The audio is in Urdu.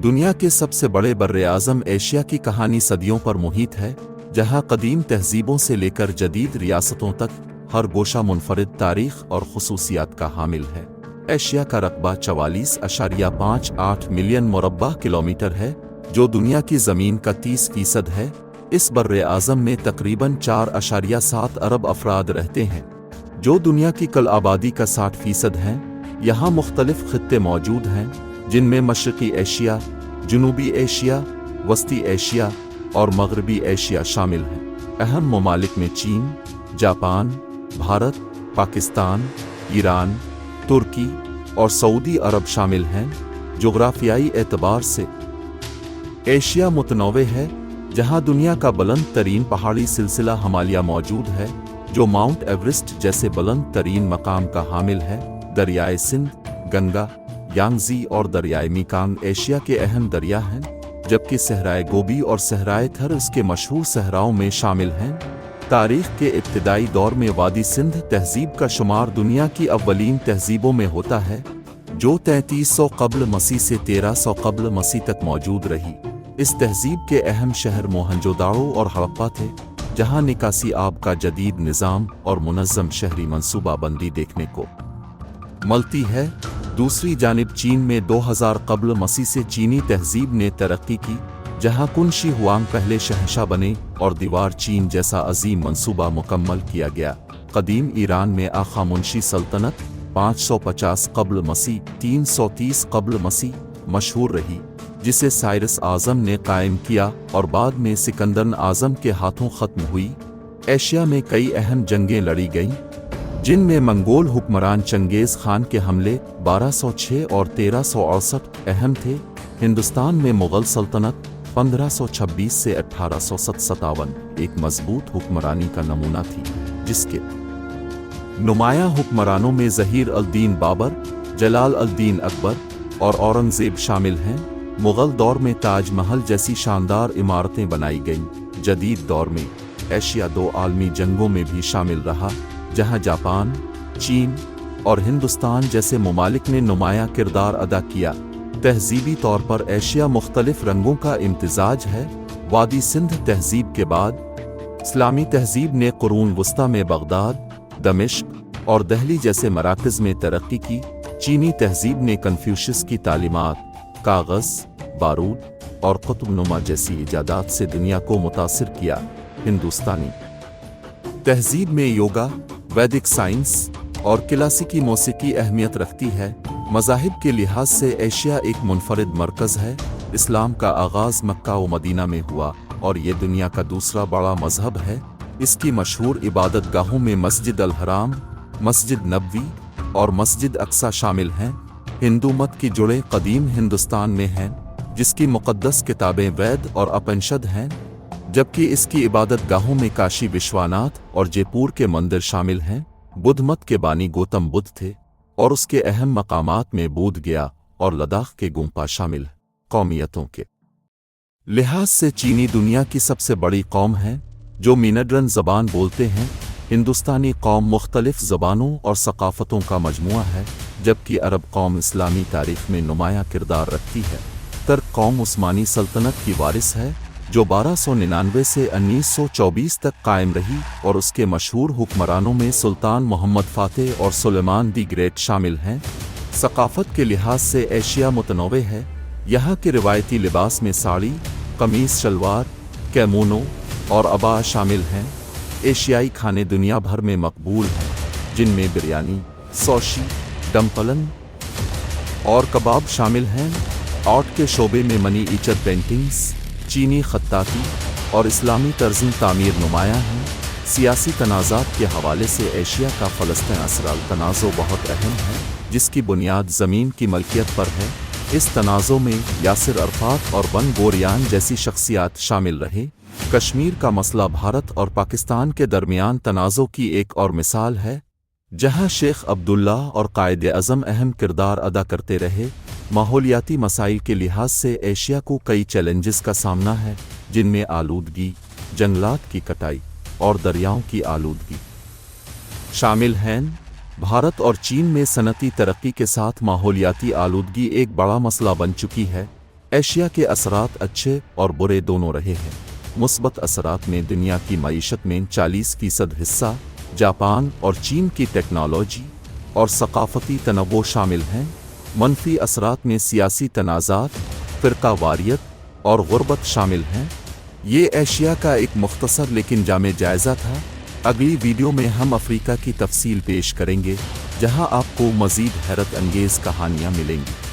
دنیا کے سب سے بڑے بر-اعظم ایشیا کی کہانی صدیوں پر محیط ہے، جہاں قدیم تہذیبوں سے لے کر جدید ریاستوں تک ہر گوشہ منفرد تاریخ اور خصوصیات کا حامل ہے۔ ایشیا کا رقبہ 44.58 ملین مربع کلومیٹر ہے، جو دنیا کی زمین کا 30% ہے۔ اس بر-اعظم میں تقریباً 4.7 ارب افراد رہتے ہیں، جو دنیا کی کل آبادی کا 60% ہیں۔ یہاں مختلف خطے موجود ہیں، جن میں مشرقی ایشیا، جنوبی ایشیا، وسطی ایشیا اور مغربی ایشیا شامل ہیں۔ اہم ممالک میں چین، جاپان، بھارت، پاکستان، ایران، ترکی اور سعودی عرب شامل ہیں۔ جغرافیائی اعتبار سے ایشیا متنوع ہے، جہاں دنیا کا بلند ترین پہاڑی سلسلہ ہمالیہ موجود ہے، جو ماؤنٹ ایورسٹ جیسے بلند ترین مقام کا حامل ہے۔ دریائے سندھ، گنگا، یانگزی اور دریائے میکانگ ایشیا کے اہم دریا ہیں، جبکہ صحرائے گوبی اور صحرائے تھر اس کے مشہور صحراؤں میں شامل ہیں۔ تاریخ کے ابتدائی دور میں وادی سندھ تہذیب کا شمار دنیا کی اولین تہذیبوں میں ہوتا ہے، جو 3300 قبل مسیح سے 1300 قبل مسیح تک موجود رہی۔ اس تہذیب کے اہم شہر موہنجو-داڑو اور ہڑپہ تھے، جہاں نکاسی آب کا جدید نظام اور منظم شہری منصوبہ بندی دیکھنے کو ملتی ہے۔ دوسری جانب چین میں 2000 قبل مسیح سے چینی تہذیب نے ترقی کی، جہاں کن شی ہوانگ پہلے شہنشاہ بنے اور دیوار چین جیسا عظیم منصوبہ مکمل کیا گیا۔ قدیم ایران میں آخامنشی سلطنت 550 قبل مسیح 330 قبل مسیح مشہور رہی، جسے سائرس اعظم نے قائم کیا اور بعد میں سکندر اعظم کے ہاتھوں ختم ہوئی۔ ایشیا میں کئی اہم جنگیں لڑی گئیں، جن میں منگول حکمران چنگیز خان کے حملے 1206 اور 1368 اہم تھے۔ ہندوستان میں مغل سلطنت 1526 سے 1857 ایک مضبوط حکمرانی کا نمونہ تھی، جس کے نمایاں حکمرانوں میں ظہیر الدین بابر، جلال الدین اکبر اور اورنگزیب شامل ہیں۔ مغل دور میں تاج محل جیسی شاندار عمارتیں بنائی گئیں۔ جدید دور میں ایشیا 2 عالمی جنگوں میں بھی شامل رہا، جہاں جاپان، چین اور ہندوستان جیسے ممالک نے نمایاں کردار ادا کیا۔ تہذیبی طور پر ایشیا مختلف رنگوں کا امتزاج ہے۔ وادی سندھ تہذیب کے بعد اسلامی تہذیب نے قرون وسطیٰ میں بغداد، دمشق اور دہلی جیسے مراکز میں ترقی کی۔ چینی تہذیب نے کنفیوشس کی تعلیمات، کاغذ، بارود اور قطب نما جیسی ایجادات سے دنیا کو متاثر کیا۔ ہندوستانی تہذیب میں یوگا، ویدک سائنس اور کلاسیکی موسیقی اہمیت رکھتی ہے۔ مذاہب کے لحاظ سے ایشیا ایک منفرد مرکز ہے۔ اسلام کا آغاز مکہ و مدینہ میں ہوا اور یہ دنیا کا دوسرا بڑا مذہب ہے۔ اس کی مشہور عبادت گاہوں میں مسجد الحرام، مسجد نبوی اور مسجد اقصی شامل ہیں۔ ہندو مت کی جڑیں قدیم ہندوستان میں ہیں، جس کی مقدس کتابیں وید اور اپنشد ہیں، جبکہ اس کی عبادت گاہوں میں کاشی وشواناتھ اور جے پور کے مندر شامل ہیں۔ بدھ مت کے بانی گوتم بدھ تھے اور اس کے اہم مقامات میں بودھ گیا اور لداخ کے گومپا شامل ہیں۔ قومیتوں کے لحاظ سے چینی دنیا کی سب سے بڑی قوم ہے، جو مینڈرن زبان بولتے ہیں۔ ہندوستانی قوم مختلف زبانوں اور ثقافتوں کا مجموعہ ہے، جبکہ عرب قوم اسلامی تاریخ میں نمایاں کردار رکھتی ہے۔ ترک قوم عثمانی سلطنت کی وارث ہے، جو 1299 سے 1924 تک قائم رہی اور اس کے مشہور حکمرانوں میں سلطان محمد فاتح اور سلیمان دی گریٹ شامل ہیں۔ ثقافت کے لحاظ سے ایشیا متنوع ہے۔ یہاں کے روایتی لباس میں ساڑی، قمیص شلوار، کیمونو اور عباءہ شامل ہیں۔ ایشیائی کھانے دنیا بھر میں مقبول ہیں، جن میں بریانی، سوشی، ڈمپلن اور کباب شامل ہیں۔ آرٹ کے شعبے میں منی ایچر پینٹنگز، چینی خطاطی اور اسلامی طرز تعمیر نمایاں ہیں۔ سیاسی تنازعات کے حوالے سے ایشیا کا فلسطین اسرائیل تنازع بہت اہم ہے، جس کی بنیاد زمین کی ملکیت پر ہے۔ اس تنازع میں یاسر عرفات اور بن گوریون جیسی شخصیات شامل رہے۔ کشمیر کا مسئلہ بھارت اور پاکستان کے درمیان تنازع کی ایک اور مثال ہے، جہاں شیخ عبداللہ اور قائد اعظم اہم کردار ادا کرتے رہے۔ ماحولیاتی مسائل کے لحاظ سے ایشیا کو کئی چیلنجز کا سامنا ہے، جن میں آلودگی، جنگلات کی کٹائی اور دریاؤں کی آلودگی شامل ہیں۔ بھارت اور چین میں صنعتی ترقی کے ساتھ ماحولیاتی آلودگی ایک بڑا مسئلہ بن چکی ہے۔ ایشیا کے اثرات اچھے اور برے دونوں رہے ہیں۔ مثبت اثرات میں دنیا کی معیشت میں 40% حصہ جاپان اور چین کی ٹیکنالوجی اور ثقافتی تنوع شامل ہیں۔ منفی اثرات میں سیاسی تنازعات، فرقہ واریت اور غربت شامل ہیں۔ یہ ایشیا کا ایک مختصر لیکن جامع جائزہ تھا۔ اگلی ویڈیو میں ہم افریقہ کی تفصیل پیش کریں گے، جہاں آپ کو مزید حیرت انگیز کہانیاں ملیں گی۔